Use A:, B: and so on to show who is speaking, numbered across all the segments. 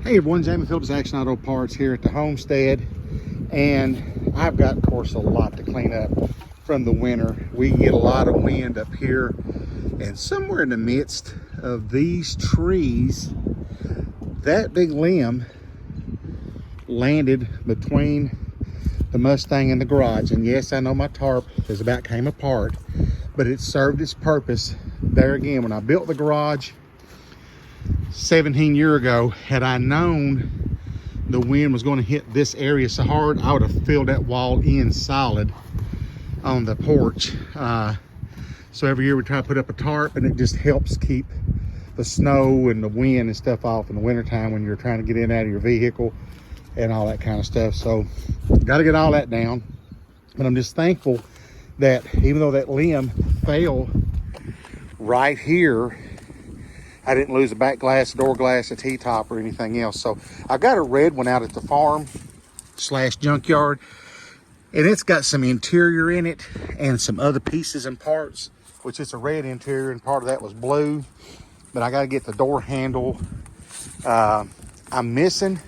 A: Hey everyone, Jamie Phillips, Action Auto Parts here at the homestead, and I've got, of course, a lot to clean up from the winter. We get a lot of wind up here, and somewhere in the midst of these trees, that big limb landed between the Mustang and the garage. And yes, I know my tarp is about came apart, but it served its purpose. There again, when I built the garage 17 years ago, had I known the wind was going to hit this area so hard, I would have filled that wall in solid on the porch. So every year we try to put up a tarp, and it just helps keep the snow and the wind and stuff off in the wintertime when you're trying to get in and out of your vehicle and all that kind of stuff. So got to get all that down. But I'm just thankful that even though that limb fell right here, I didn't lose a back glass, door glass, a T-top, or anything else. So I've got a red one out at the farm / junkyard, and it's got some interior in it and some other pieces and parts, which is a red interior, and part of that was blue. But I got to get the door handle. I'm missing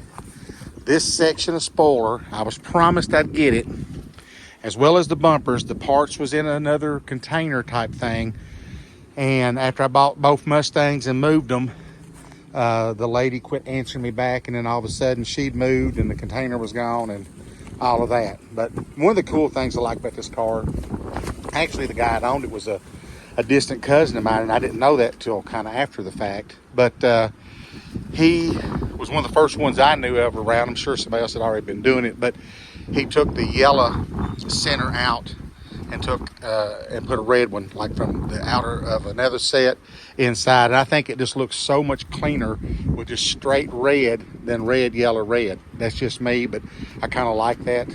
A: this section of spoiler. I was promised I'd get it, as well as the bumpers. The parts was in another container type thing. And after I bought both Mustangs and moved them, the lady quit answering me back, and then all of a sudden she'd moved and the container was gone and all of that. But one of the cool things I like about this car, actually the guy that owned it was a distant cousin of mine, and I didn't know that till kind of after the fact. But he was one of the first ones I knew of around. I'm sure somebody else had already been doing it, but he took the yellow center out and took and put a red one, like from the outer of another set inside. And I think it just looks so much cleaner with just straight red than red, yellow, red. That's just me, but I kind of like that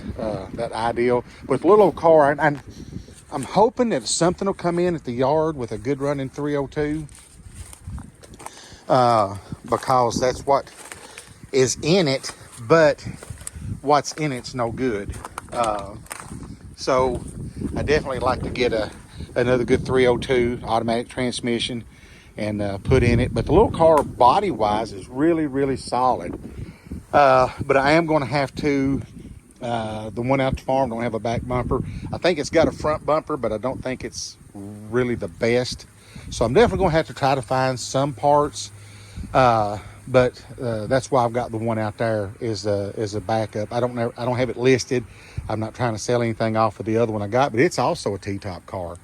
A: that ideal. With a little old car, I'm hoping that something will come in at the yard with a good running 302, because that's what is in it, but what's in it's no good. So I definitely like to get another good 302 automatic transmission and put in it. But the little car body wise is really, really solid. But I am going to have to, the one out the farm don't have a back bumper. I think it's got a front bumper, but I don't think it's really the best. So I'm definitely going to have to try to find some parts. But that's why I've got the one out there is a backup. I don't have it listed. I'm not trying to sell anything off of the other one I got, but it's also a T-top car.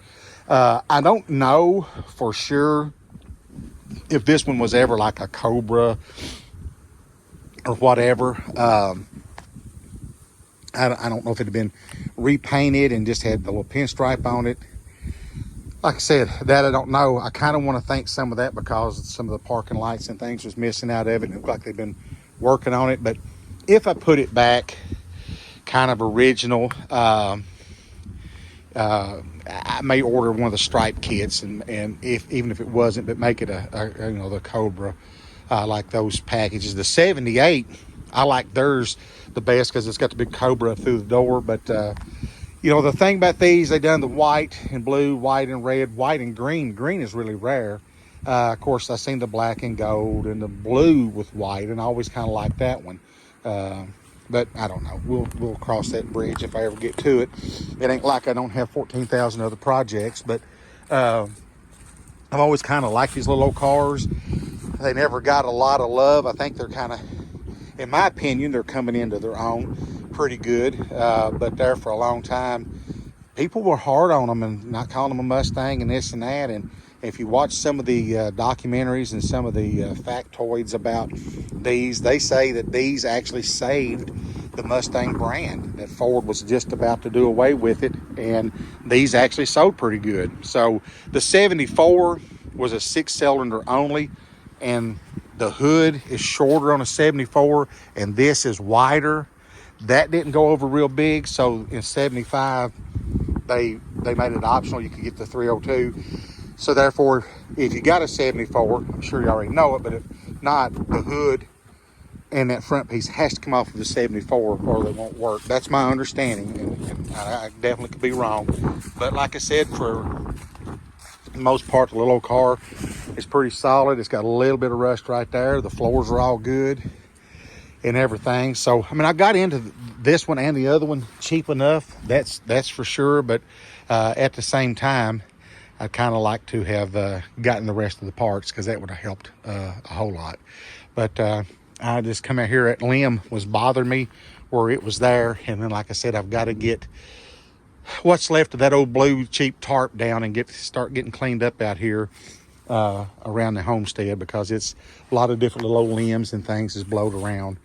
A: I don't know for sure if this one was ever like a Cobra or whatever. I don't know if it had been repainted and just had the little pinstripe on it. Like I said, that I don't know. I kind of want to think some of that because some of the parking lights and things was missing out of it. It looked like they've been working on it. But if I put it back kind of original, I may order one of the stripe kits, and even if it wasn't, but make it the Cobra, like those packages. The 78, I like theirs the best because it's got the big Cobra through the door. But the thing about these, they done the white and blue, white and red, white and green. Green is really rare. Of course, I've seen the black and gold and the blue with white, and I always kind of like that one. But I don't know. We'll cross that bridge if I ever get to it. It ain't like I don't have 14,000 other projects, but I've always kind of liked these little old cars. They never got a lot of love. I think they're kind of, in my opinion, they're coming into their own pretty good. But there for a long time, people were hard on them and not calling them a Mustang and this and that. And if you watch some of the documentaries and some of the factoids about these, they say that these actually saved the Mustang brand, that Ford was just about to do away with it, and these actually sold pretty good. So the 74 was a 6-cylinder only, and the hood is shorter on a 74, and this is wider. That didn't go over real big, so in 75, they made it optional. You could get the 302. So therefore, if you got a 74, I'm sure you already know it, but if not, the hood and that front piece has to come off of the 74 or they won't work. That's my understanding, and I definitely could be wrong. But like I said, for the most part, the little old car is pretty solid. It's got a little bit of rust right there. The floors are all good. and everything. So I mean, I got into this one and the other one cheap enough, that's for sure. But at the same time, I'd kind of like to have gotten the rest of the parts, because that would have helped a whole lot. But I just come out here. At limb was bothering me where it was there, and then like I said, I've got to get what's left of that old blue cheap tarp down and start getting cleaned up out here around the homestead, because it's a lot of different little old limbs and things is blowed around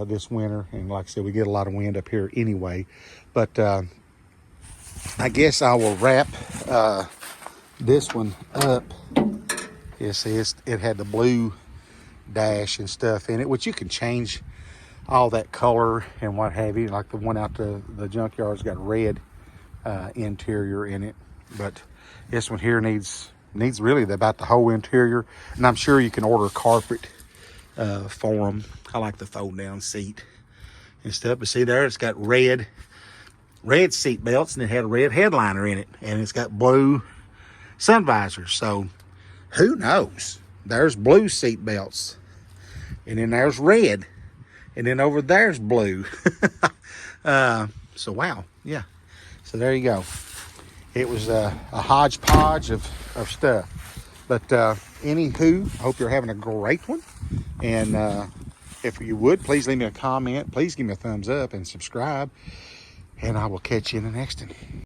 A: this winter. And like I said, we get a lot of wind up here anyway. But I guess I will wrap this one up. You see, it had the blue dash and stuff in it, which you can change all that color and what have you. Like the one out to the junkyard's got red interior in it, but this one here needs really about the whole interior. And I'm sure you can order carpet for them. I like the fold down seat and stuff. But see there, it's got red seat belts, and it had a red headliner in it, and it's got blue sun visors. So who knows? There's blue seat belts, and then there's red, and then over there's blue. So wow, yeah. So there you go. It was a hodgepodge of stuff. But anywho, I hope you're having a great one. And if you would, please leave me a comment. Please give me a thumbs up and subscribe. And I will catch you in the next one.